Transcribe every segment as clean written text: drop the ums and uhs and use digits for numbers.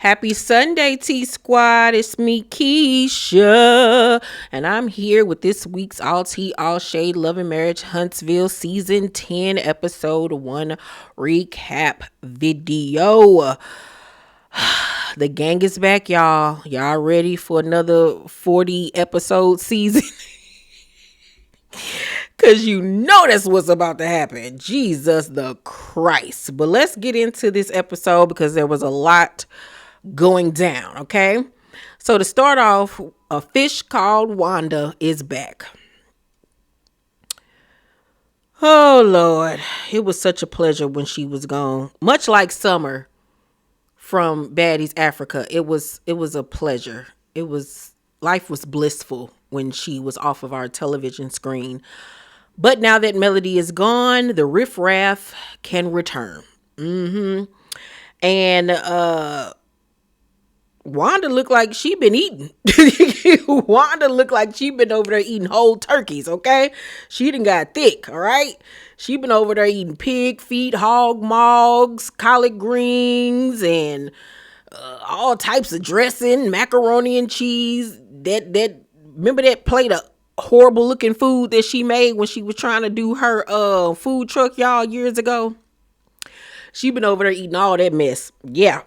Happy Sunday, T Squad. It's me, Keisha. And I'm here with this week's All Tea, All Shade, Love and Marriage Huntsville Season 10, Episode 1 recap video. The gang is back, y'all. Y'all ready for another 40 episode season? Because you know that's what's about to happen. Jesus the Christ. But let's get into this episode because there was a lot going down, okay? So to start off, a fish called Wanda is back. Oh, Lord. It was such a pleasure when she was gone. Much like Summer from Baddies Africa, it was a pleasure. Life was blissful when she was off of our television screen. But now that Melody is gone, the riffraff can return. And Wanda looked like she been eating. Wanda looked like she been over there eating whole turkeys, okay? She done got thick, all right? She been over there eating pig feet, hog mogs, collard greens, and all types of dressing, macaroni and cheese. Remember that plate of horrible looking food that she made when she was trying to do her food truck, y'all, years ago? She been over there eating all that mess. Yeah.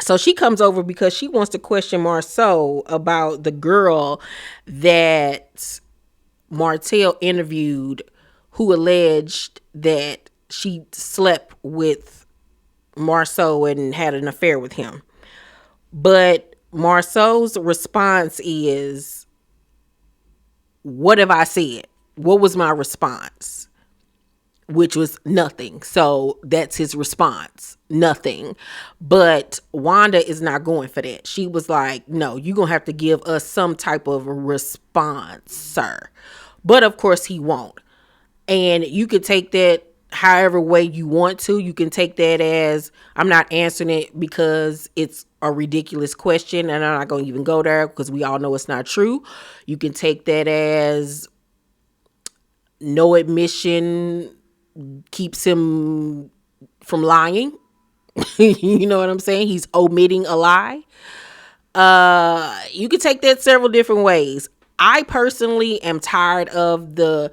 So she comes over because she wants to question Marceau about the girl that Martell interviewed, who alleged that she slept with Marceau and had an affair with him. But Marceau's response is, what have I said? What was my response? Which was nothing. So that's his response. Nothing. But Wanda is not going for that. She was like, no, you're going to have to give us some type of response, sir. But of course he won't. And you could take that however way you want to. You can take that as, I'm not answering it because it's a ridiculous question and I'm not going to even go there because we all know it's not true. You can take that as no admission keeps him from lying. You know what I'm saying? He's omitting a lie. You can take that several different ways. I personally am tired of the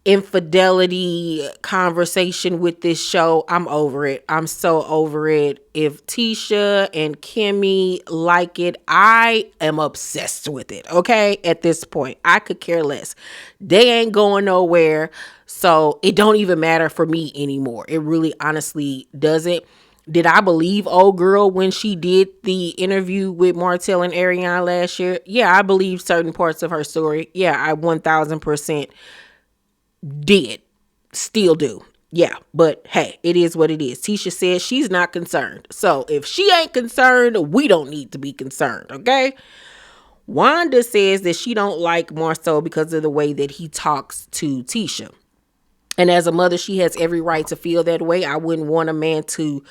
infidelity conversation with this show. I'm over it. I'm so over it. If Tisha and Kimmy like it, I am obsessed with it. Okay? At this point, I could care less. They ain't going nowhere. So it don't even matter for me anymore. It really honestly doesn't. Did I believe old girl when she did the interview with Martell and Arion last year? Yeah, I believe certain parts of her story. Yeah, I 1000% did. Still do. Yeah, but hey, it is what it is. Tisha says she's not concerned. So if she ain't concerned, we don't need to be concerned, okay? Wanda says that she don't like Marceau because of the way that he talks to Tisha. And as a mother, she has every right to feel that way. I wouldn't want a man to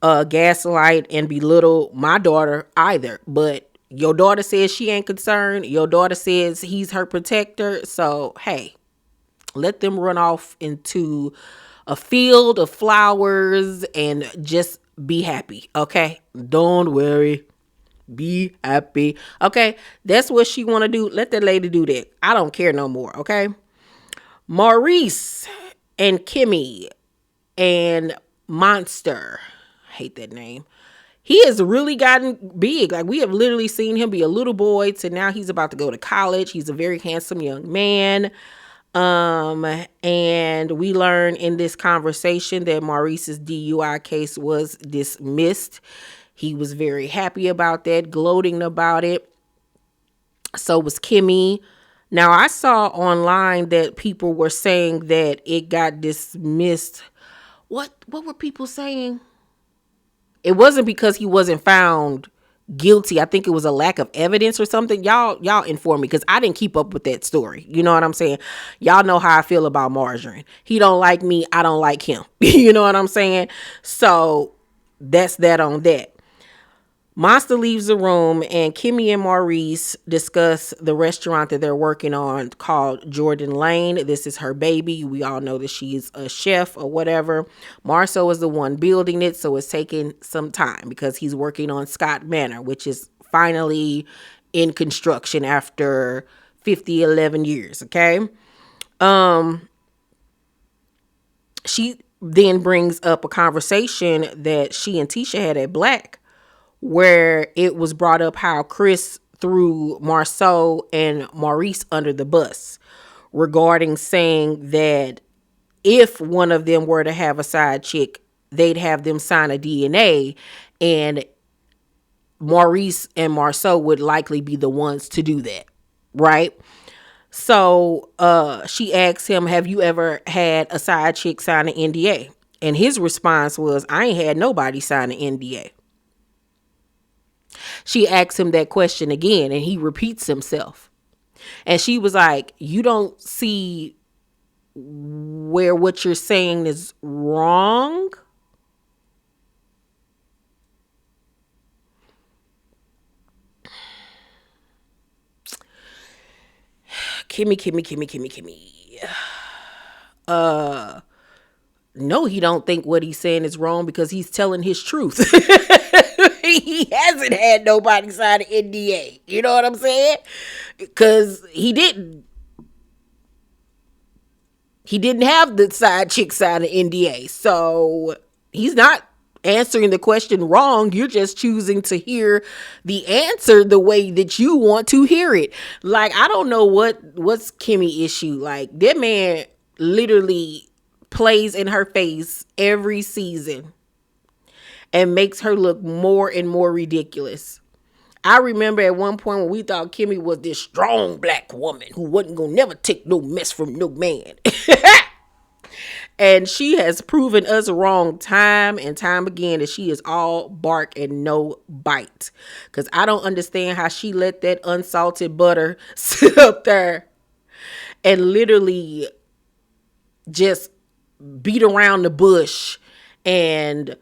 gaslight and belittle my daughter either. But your daughter says she ain't concerned. Your daughter says he's her protector. So, hey, let them run off into a field of flowers and just be happy. Okay? Don't worry. Be happy. Okay? That's what she want to do. Let that lady do that. I don't care no more. Okay? Maurice and Kimmy and Monster, I hate that name. He has really gotten big. Like, we have literally seen him be a little boy to now he's about to go to college. He's a very handsome young man. And we learn in this conversation that Maurice's DUI case was dismissed. He was very happy about that, gloating about it. So was Kimmy. Now, I saw online that people were saying that it got dismissed. What were people saying? It wasn't because he wasn't found guilty. I think it was a lack of evidence or something. Y'all inform me because I didn't keep up with that story. You know what I'm saying? Y'all know how I feel about Margarine. He don't like me. I don't like him. You know what I'm saying? So that's that on that. Monster leaves the room, and Kimmy and Maurice discuss the restaurant that they're working on called Jordan Lane. This is her baby. We all know that she's a chef or whatever. Marceau is the one building it, so it's taking some time because he's working on Scott Manor, which is finally in construction after 11 years, okay? She then brings up a conversation that she and Tisha had at Black, where it was brought up how Chris threw Marceau and Maurice under the bus regarding saying that if one of them were to have a side chick, they'd have them sign a DNA, and Maurice and Marceau would likely be the ones to do that, right? So she asked him, have you ever had a side chick sign an NDA? And his response was, I ain't had nobody sign an NDA. She asks him that question again, and he repeats himself. And she was like, you don't see where what you're saying is wrong? Kimmy. No, he don't think what he's saying is wrong because he's telling his truth. He hasn't had nobody sign an NDA. You know what I'm saying? Because he didn't. He didn't have the side chick sign an NDA. So he's not answering the question wrong. You're just choosing to hear the answer the way that you want to hear it. Like, I don't know what's Kimmy issue. Like, that man literally plays in her face every season and makes her look more and more ridiculous. I remember at one point when we thought Kimmy was this strong black woman who wasn't gonna never take no mess from no man. And she has proven us wrong time and time again that she is all bark and no bite. Because I don't understand how she let that unsalted butter sit up there and literally just beat around the bush and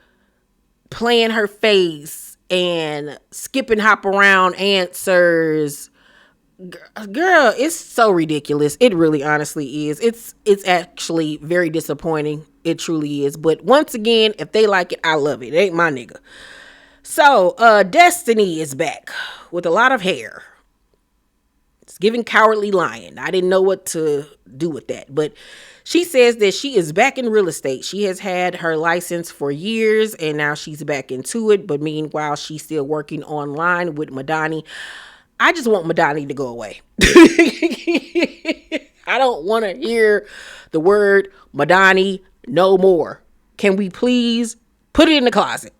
play in her face and skip and hop around answers. Girl, it's so ridiculous. It really honestly is. It's actually very disappointing. It truly is. But once again, if they like it, I love it. It ain't my nigga. So Destiny is back with a lot of hair. It's giving Cowardly Lion. I didn't know what to do with that, but she says that she is back in real estate. She has had her license for years and now she's back into it. But meanwhile, she's still working online with Madani. I just want Madani to go away. I don't want to hear the word Madani no more. Can we please put it in the closet?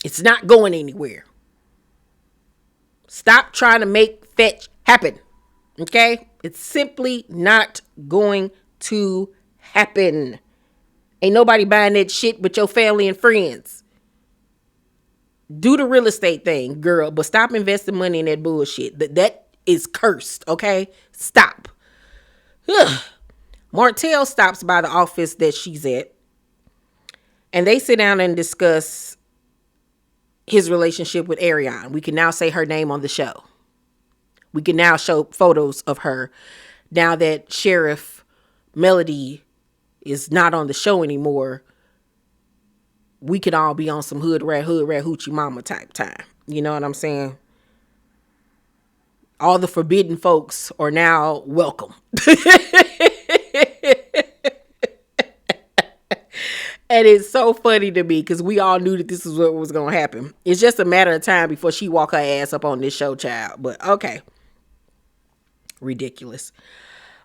It's not going anywhere. Stop trying to make fetch happen. Okay? It's simply not going to happen. Ain't nobody buying that shit but your family and friends. Do the real estate thing, girl, but stop investing money in that bullshit. That is cursed, okay? Stop. Ugh. Martell stops by the office that she's at, and they sit down and discuss his relationship with Arion. We can now say her name on the show. We can now show photos of her now that Sheriff Melody is not on the show anymore. We could all be on some hood rat hoochie mama type time. You know what I'm saying? All the forbidden folks are now welcome. And it's so funny to me because we all knew that this is what was going to happen. It's just a matter of time before she walk her ass up on this show, child. But okay. Ridiculous.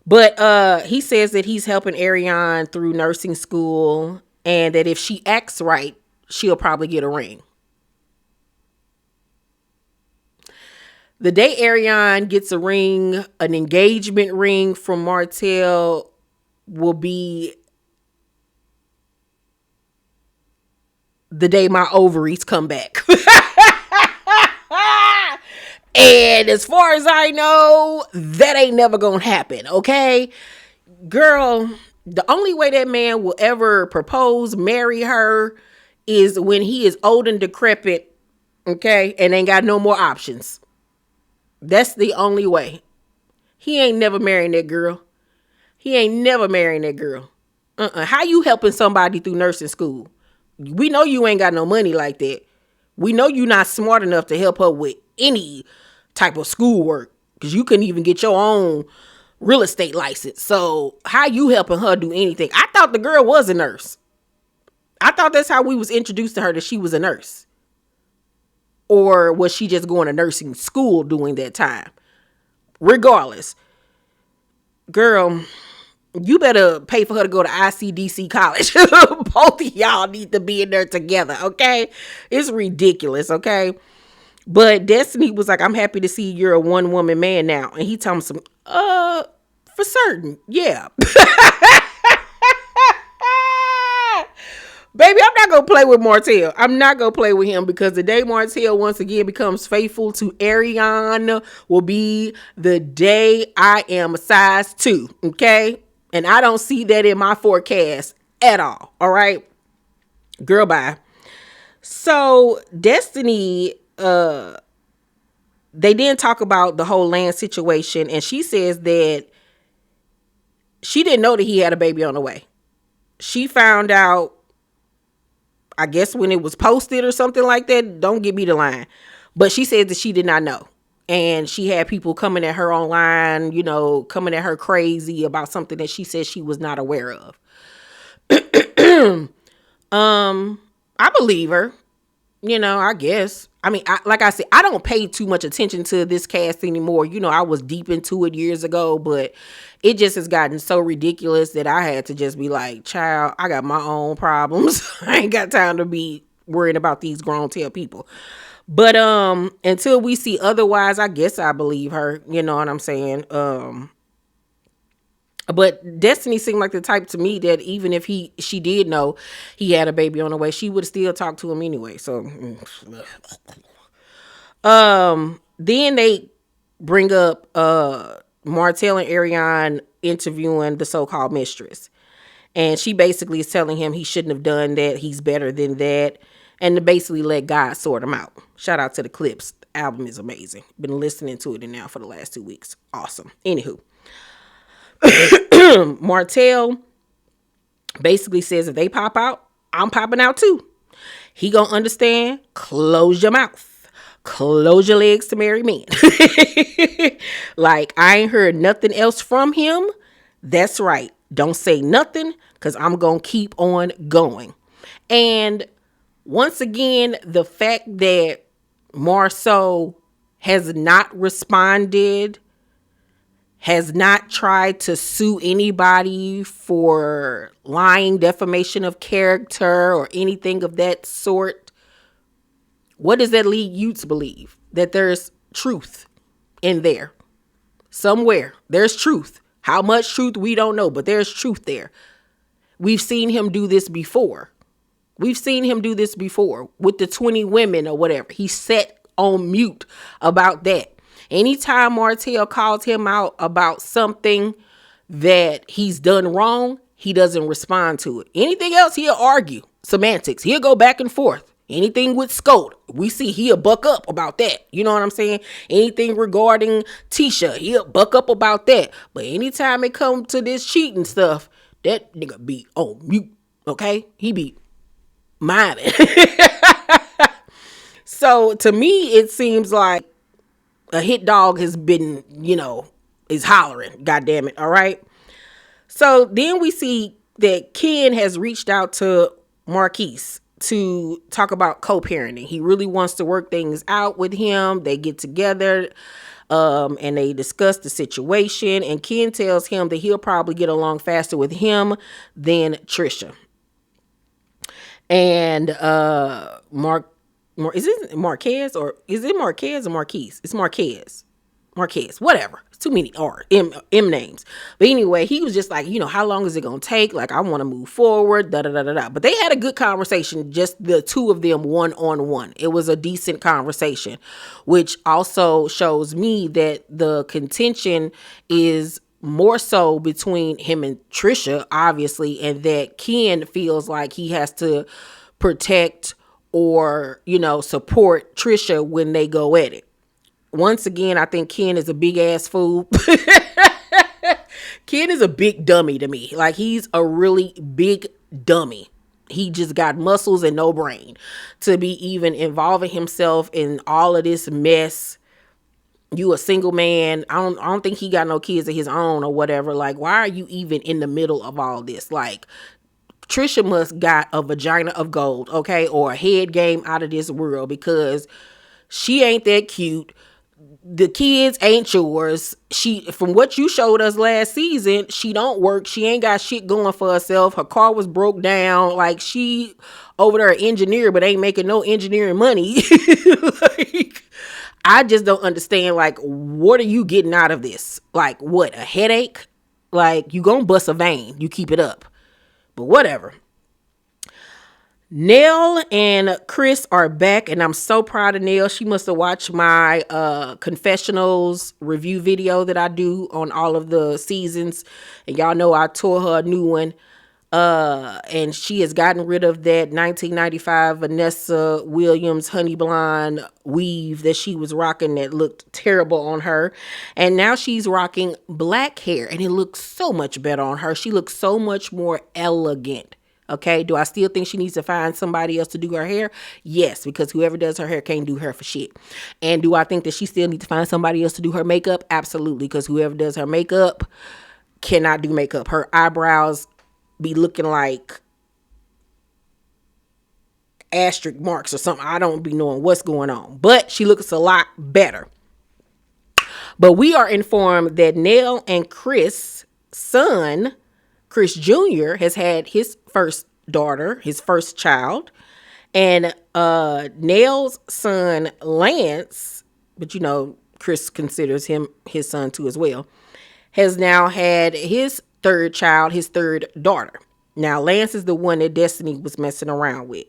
But he says that he's helping Arion through nursing school and that if she acts right, she'll probably get a ring. The day Arion gets a ring, an engagement ring from Martell, will be the day my ovaries come back. And as far as I know, that ain't never gonna happen, okay? Girl, the only way that man will ever propose, marry her, is when he is old and decrepit, okay, and ain't got no more options. That's the only way. He ain't never marrying that girl. He ain't never marrying that girl. How you helping somebody through nursing school? We know you ain't got no money like that. We know you not smart enough to help her with any type of schoolwork, because you couldn't even get your own real estate license. So how you helping her do anything? I thought the girl was a nurse. I thought that's how we was introduced to her, that she was a nurse. Or was she just going to nursing school during that time? Regardless, girl, you better pay for her to go to ICDC college. Both of y'all need to be in there together, okay? It's ridiculous, okay? But Destiny was like, I'm happy to see you're a one-woman man now. And he told me some, for certain, yeah. Baby, I'm not going to play with Martell. I'm not going to play with him, because the day Martell once again becomes faithful to Arion will be the day I am a size 2, okay? And I don't see that in my forecast at all, all right? Girl, bye. So, Destiny, they didn't talk about the whole land situation, and she says that she didn't know that he had a baby on the way. She found out, I guess, when it was posted or something like that. Don't give me the line. But she said that she did not know. And she had people coming at her online, you know, coming at her crazy about something that she said she was not aware of. I believe her. You know, I guess. I mean, like I said, I don't pay too much attention to this cast anymore. You know, I was deep into it years ago, but it just has gotten so ridiculous that I had to just be like, child, I got my own problems. I ain't got time to be worrying about these grown tail people. But until we see otherwise, I guess I believe her. You know what I'm saying? But Destiny seemed like the type to me that even if she did know he had a baby on the way, she would still talk to him anyway. So, then they bring up Martell and Arion interviewing the so-called mistress, and she basically is telling him he shouldn't have done that. He's better than that, and to basically let God sort him out. Shout out to the clips. The album is amazing. Been listening to it now for the last 2 weeks. Awesome. Anywho. Martell basically says if they pop out, I'm popping out too. He gonna understand. Close your mouth. Close your legs to marry men. Like, I ain't heard nothing else from him. That's right. Don't say nothing, because I'm gonna keep on going. And once again, the fact that Marceau has not responded, has not tried to sue anybody for lying, defamation of character, or anything of that sort. What does that lead you to believe? That there's truth in there. Somewhere. There's truth. How much truth, we don't know, but there's truth there. We've seen him do this before. We've seen him do this before with the 20 women or whatever. He sat on mute about that. Anytime Martell calls him out about something that he's done wrong, he doesn't respond to it. Anything else, he'll argue. Semantics. He'll go back and forth. Anything with Scott, we see he'll buck up about that. You know what I'm saying? Anything regarding Tisha, he'll buck up about that. But anytime it comes to this cheating stuff, that nigga be on mute. Okay? He be miming. So to me, it seems like a hit dog has been, is hollering. God damn it. All right. So then we see that Ken has reached out to Marquez to talk about co-parenting. He really wants to work things out with him. They get together and they discuss the situation. And Ken tells him that he'll probably get along faster with him than Trisha. And is it Marquez or is it Marquez or Marquez? It's Marquez. Marquez, whatever. It's too many M names. But anyway, he was just like, how long is it going to take? Like, I want to move forward, da-da-da-da-da. But they had a good conversation, just the two of them one-on-one. It was a decent conversation, which also shows me that the contention is more so between him and Trisha, obviously, and that Ken feels like he has to protect or, support Trisha when they go at it. Once again, I think Ken is a big ass fool. Ken is a big dummy to me. Like, he's a really big dummy. He just got muscles and no brain to be even involving himself in all of this mess. You a single man. I don't think he got no kids of his own or whatever. Like, why are you even in the middle of all this? Like, Trisha must got a vagina of gold, okay? Or a head game out of this world, because she ain't that cute. The kids ain't yours. From what you showed us last season, she don't work. She ain't got shit going for herself. Her car was broke down. Like, she over there engineer, but ain't making no engineering money. Like, I just don't understand. Like, what are you getting out of this? Like, what, a headache? Like, you gonna bust a vein. You keep it up. But whatever. Nell and Chris are back, and I'm so proud of Nell. She must have watched my confessionals review video that I do on all of the seasons, and y'all know I tore her a new one. And she has gotten rid of that 1995 Vanessa Williams honey blonde weave that she was rocking that looked terrible on her. And now she's rocking black hair, and it looks so much better on her. She looks so much more elegant. Okay, do I still think she needs to find somebody else to do her hair? Yes, because whoever does her hair can't do her for shit. And do I think that she still needs to find somebody else to do her makeup? Absolutely, because whoever does her makeup cannot do makeup. Her eyebrows be looking like asterisk marks or something. I don't be knowing what's going on, but she looks a lot better. But we are informed that Nell and Chris' son, Chris Jr., has had his first daughter, his first child. And Nell's son, Lance, but Chris considers him his son too as well, has now had his third child, his third daughter. Now, Lance is the one that Destiny was messing around with.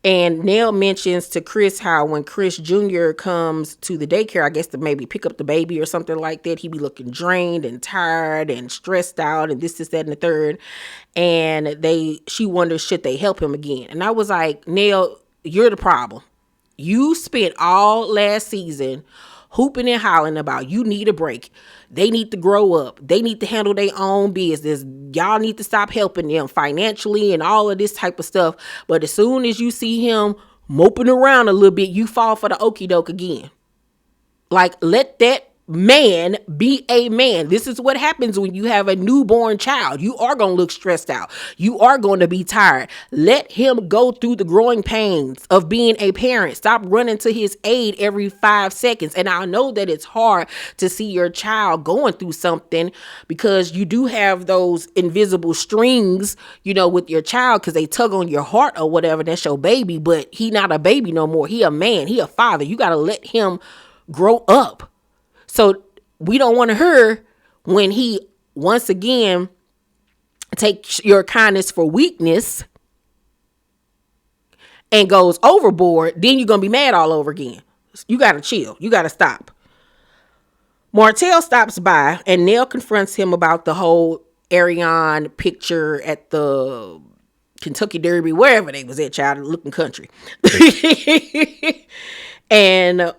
And Nell mentions to Chris how when Chris Jr. comes to the daycare, I guess to maybe pick up the baby or something like that, he be looking drained and tired and stressed out and this, that, and the third. And she wonders, should they help him again? And I was like, Nell, you're the problem. You spent all last season hooping and hollering about you need a break. They need to grow up. They need to handle their own business. Y'all need to stop helping them financially and all of this type of stuff. But as soon as you see him moping around a little bit, you fall for the okie doke again. Like, let that man be a man. This is what happens when you have a newborn child. You are going to look stressed out. You are going to be tired. Let him go through the growing pains of being a parent. Stop running to his aid every 5 seconds. And I know that it's hard to see your child going through something because you do have those invisible strings, with your child because they tug on your heart or whatever. That's your baby, but he not a baby no more. He a man. He a father. You got to let him grow up. So we don't want to hear when he once again takes your kindness for weakness and goes overboard. Then you're going to be mad all over again. You got to chill. You got to stop. Martell stops by and Nell confronts him about the whole Arion picture at the Kentucky Derby, wherever they was at, child, looking country. And,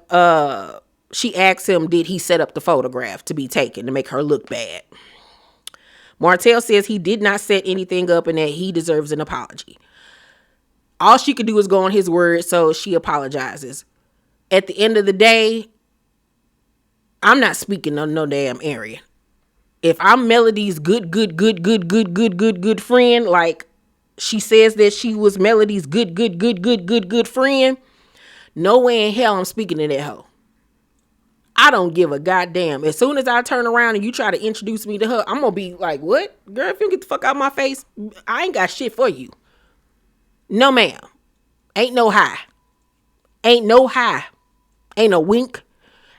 she asks him, did he set up the photograph to be taken to make her look bad? Martell says he did not set anything up and that he deserves an apology. All she could do is go on his word, so she apologizes. At the end of the day, I'm not speaking on no damn Arion. If I'm Melody's good friend, like she says that she was Melody's good friend, no way in hell I'm speaking to that hoe. I don't give a goddamn. As soon as I turn around and you try to introduce me to her, I'm going to be like, what? Girl, if you get the fuck out of my face, I ain't got shit for you. No, ma'am. Ain't no high. Ain't no high. Ain't a wink.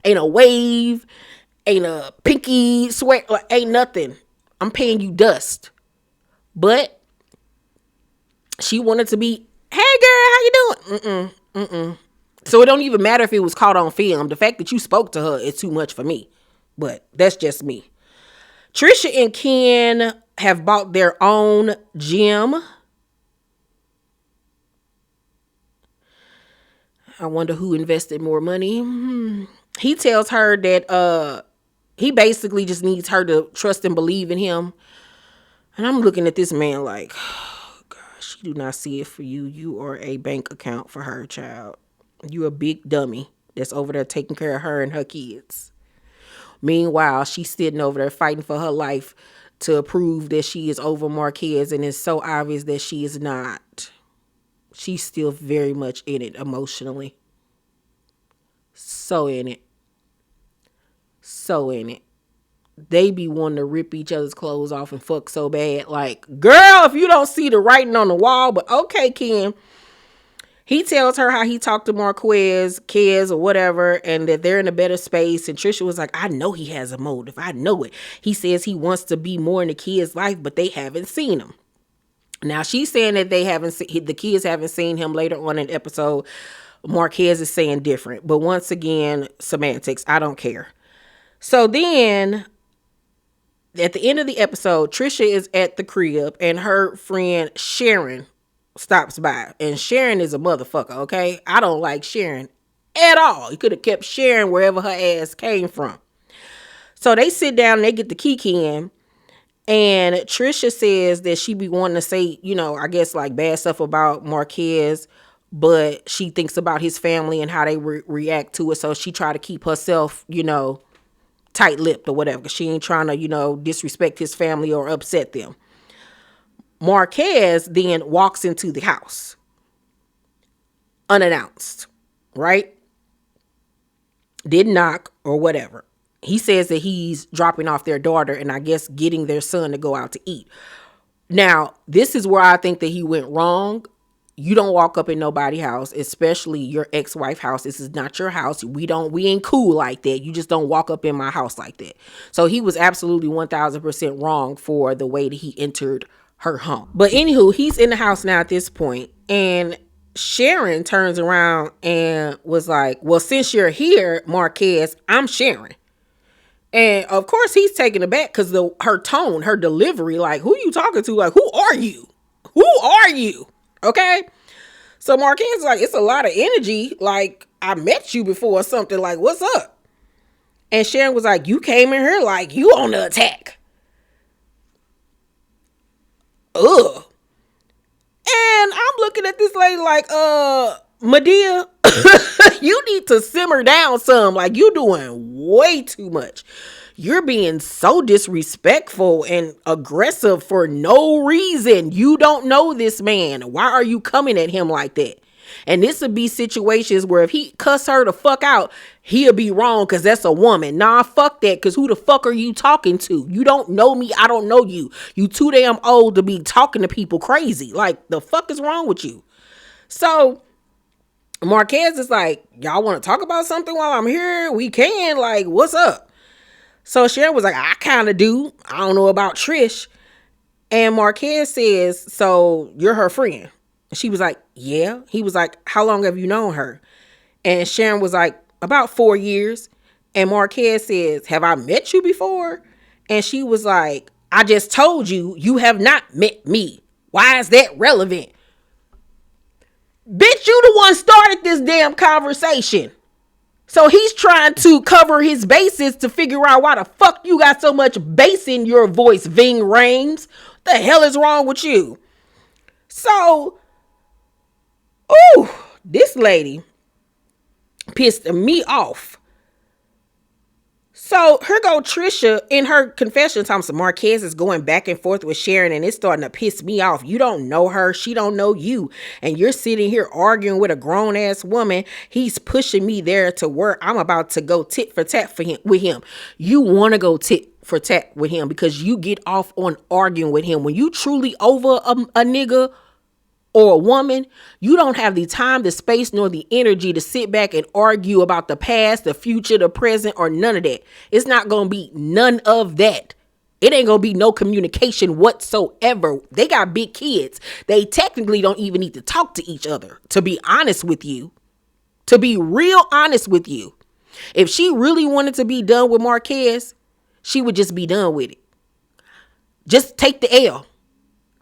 Ain't a wave. Ain't a pinky sweat. Like, ain't nothing. I'm paying you dust. But she wanted to be, hey girl, how you doing? So it don't even matter if it was caught on film. The fact that you spoke to her is too much for me. But that's just me. Trisha and Ken have bought their own gym. I wonder who invested more money. He tells her that he basically just needs her to trust and believe in him. And I'm looking at this man like, oh, gosh, she do not see it for you. You are a bank account for her, child. You a big dummy that's over there taking care of her and her kids. Meanwhile, she's sitting over there fighting for her life to prove that she is over Marquez, and it's so obvious that she is not. She's still very much in it emotionally. So in it. So in it. They be wanting to rip each other's clothes off and fuck so bad. Like, girl, if you don't see the writing on the wall, but okay, Kim. He tells her how he talked to Marquez, Kez, or whatever, and that they're in a better space. And Trisha was like, I know he has a motive. I know it. He says he wants to be more in the kid's life, but they haven't seen him. Now, she's saying that the kids haven't seen him. Later on in the episode, Marquez is saying different. But once again, semantics. I don't care. So then, at the end of the episode, Trisha is at the crib and her friend Sharon stops by. And Sharon is a motherfucker, okay? I don't like Sharon at all. You could have kept Sharon wherever her ass came from. So they sit down and they get the keying. And Trisha says that she be wanting to say, I guess like bad stuff about Marquez, but she thinks about his family and how they react to it. So she try to keep herself, tight-lipped or whatever, because she ain't trying to, disrespect his family or upset them. Marquez then walks into the house unannounced, right? Didn't knock or whatever. He says that he's dropping off their daughter and I guess getting their son to go out to eat. Now, this is where I think that he went wrong. You don't walk up in nobody's house, especially your ex-wife house. This is not your house. We ain't cool like that. You just don't walk up in my house like that. So he was absolutely 1000% wrong for the way that he entered her home. But anywho, he's in the house now at this point, and Sharon turns around and was like, well, since you're here, Marquez, I'm Sharon. And of course he's taken aback because her tone, her delivery, like, who are you talking to? Like, who are you? Who are you? Okay. So Marquez is like, it's a lot of energy. Like, I met you before or something. Like, what's up? And Sharon was like, you came in here like you on the attack. Ugh. And I'm looking at this lady like, Madea, you need to simmer down some. Like, you doing way too much. You're being so disrespectful and aggressive for no reason. You don't know this man. Why are you coming at him like that? And this would be situations where if he cuss her the fuck out, he'll be wrong because that's a woman. Nah, fuck that, because who the fuck are you talking to? You don't know me. I don't know you. You too damn old to be talking to people crazy. Like, the fuck is wrong with you? So Marquez is like, y'all want to talk about something while I'm here? We can. Like, what's up? So Sharon was like, I kind of do. I don't know about Trish. And Marquez says, so you're her friend? She was like, yeah. He was like, how long have you known her? And Sharon was like, about 4 years. And Marquez says, have I met you before? And she was like, I just told you, you have not met me. Why is that relevant? Bitch, you the one started this damn conversation. So he's trying to cover his bases to figure out why the fuck you got so much bass in your voice, Ving Rhames. What the hell is wrong with you? So, this lady pissed me off. So here go Trisha in her confession time. So Marquez is going back and forth with Sharon and it's starting to piss me off. You don't know her. She don't know you. And you're sitting here arguing with a grown ass woman. He's pushing me there to where I'm about to go tit for tat with him. You want to go tit for tat with him because you get off on arguing with him. When you truly over a nigga or a woman, you don't have the time, the space, nor the energy to sit back and argue about the past, the future, the present, or none of that. It's not going to be none of that. It ain't going to be no communication whatsoever. They got big kids. They technically don't even need to talk to each other, to be honest with you. To be real honest with you. If she really wanted to be done with Marquez, she would just be done with it. Just take the L.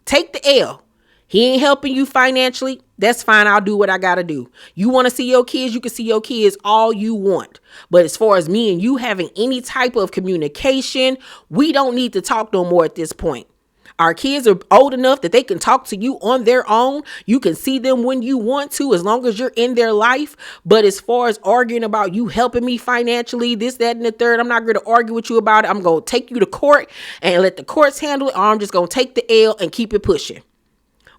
Take the L. He ain't helping you financially. That's fine. I'll do what I got to do. You want to see your kids? You can see your kids all you want. But as far as me and you having any type of communication, we don't need to talk no more at this point. Our kids are old enough that they can talk to you on their own. You can see them when you want to, as long as you're in their life. But as far as arguing about you helping me financially, this, that, and the third, I'm not going to argue with you about it. I'm going to take you to court and let the courts handle it. Or I'm just going to take the L and keep it pushing.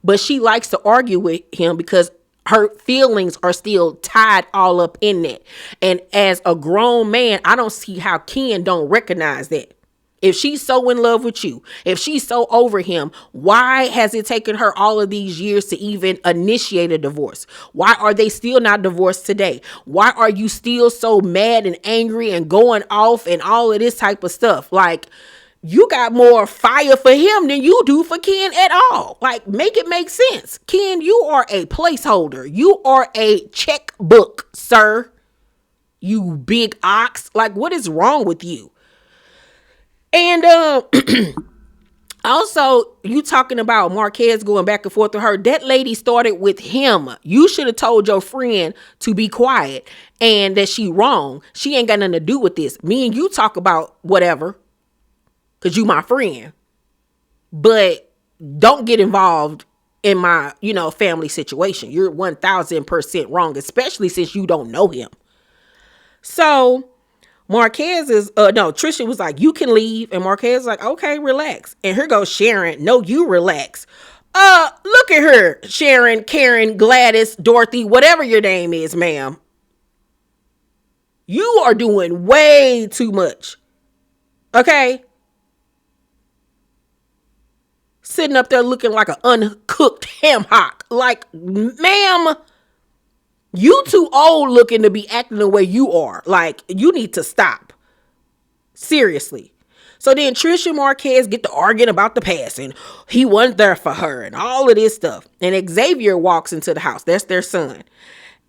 But she likes to argue with him because her feelings are still tied all up in that. And as a grown man, I don't see how Ken don't recognize that. If she's so in love with you, if she's so over him, why has it taken her all of these years to even initiate a divorce? Why are they still not divorced today? Why are you still so mad and angry and going off and all of this type of stuff? Like, you got more fire for him than you do for Ken at all. Like, make it make sense. Ken, you are a placeholder. You are a checkbook, sir. You big ox. Like, what is wrong with you? And also, you talking about Marquez going back and forth with her. That lady started with him. You should have told your friend to be quiet and that she wrong. She ain't got nothing to do with this. Me and you talk about whatever because you my friend. But don't get involved in my, family situation. You're 1000% wrong, especially since you don't know him. So Marquez Trisha was like, you can leave. And Marquez was like, okay, relax. And here goes Sharon. No, you relax. Look at her. Sharon, Karen, Gladys, Dorothy, whatever your name is, ma'am. You are doing way too much. Okay? Sitting up there looking like an uncooked ham hock. Like, ma'am, you too old looking to be acting the way you are. Like, you need to stop. Seriously. So then Trisha and Marquez get to arguing about the past and he wasn't there for her and all of this stuff. And Xavier walks into the house. That's their son.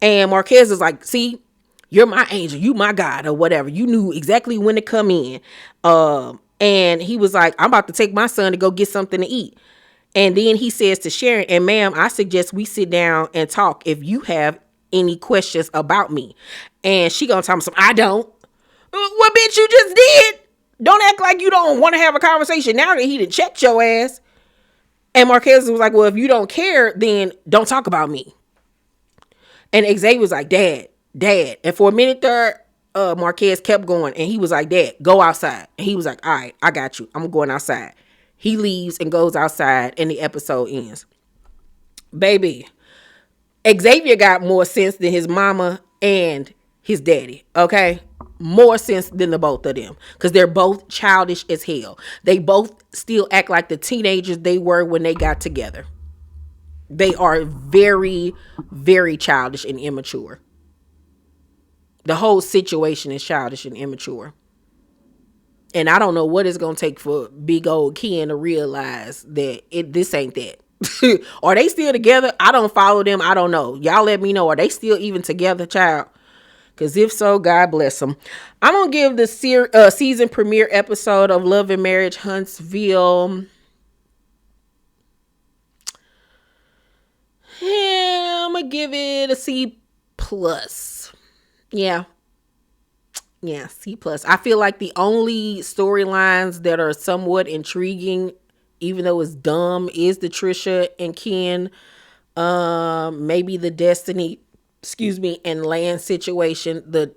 And Marquez is like, see, you're my angel. You my God or whatever. You knew exactly when to come in. And he was like, I'm about to take my son to go get something to eat. And then he says to Sharon, and ma'am, I suggest we sit down and talk if you have any questions about me. And she gonna tell me something. I don't. Well, bitch, you just did. Don't act like you don't want to have a conversation now that he done checked your ass. And Marquez was like, well, if you don't care, then don't talk about me. And Xavier was like, Dad. And for a minute there, Marquez kept going. And he was like, Dad, go outside. And he was like, all right, I got you. I'm going outside. He leaves and goes outside and the episode ends. Baby, Xavier got more sense than his mama and his daddy, okay? More sense than the both of them because they're both childish as hell. They both still act like the teenagers they were when they got together. They are very, very childish and immature. The whole situation is childish and immature. And I don't know what it's going to take for big old Ken to realize that this ain't that. Are they still together? I don't follow them. I don't know. Y'all let me know. Are they still even together, child? Because if so, God bless them. I'm going to give the season premiere episode of Love and Marriage Huntsville. Yeah, I'm going to give it a C+. Yeah, C+. I feel like the only storylines that are somewhat intriguing, even though it's dumb, is the Trisha and Ken, maybe the Destiny, and Land situation, the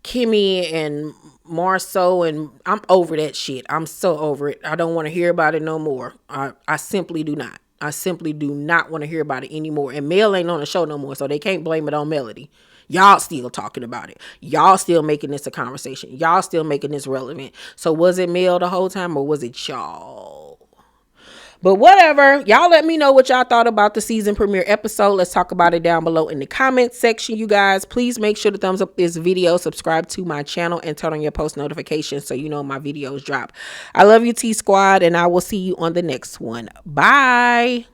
Kimmy and Marceau, and I'm over that shit. I'm so over it. I don't want to hear about it no more. I simply do not. I simply do not want to hear about it anymore. And Mel ain't on the show no more, so they can't blame it on Melody. Y'all still talking about it. Y'all still making this a conversation. Y'all still making this relevant. So was it Mel the whole time or was it y'all? But whatever. Y'all let me know what y'all thought about the season premiere episode. Let's talk about it down below in the comments section, you guys. Please make sure to thumbs up this video, subscribe to my channel, and turn on your post notifications so you know my videos drop. I love you, T Squad, and I will see you on the next one. Bye.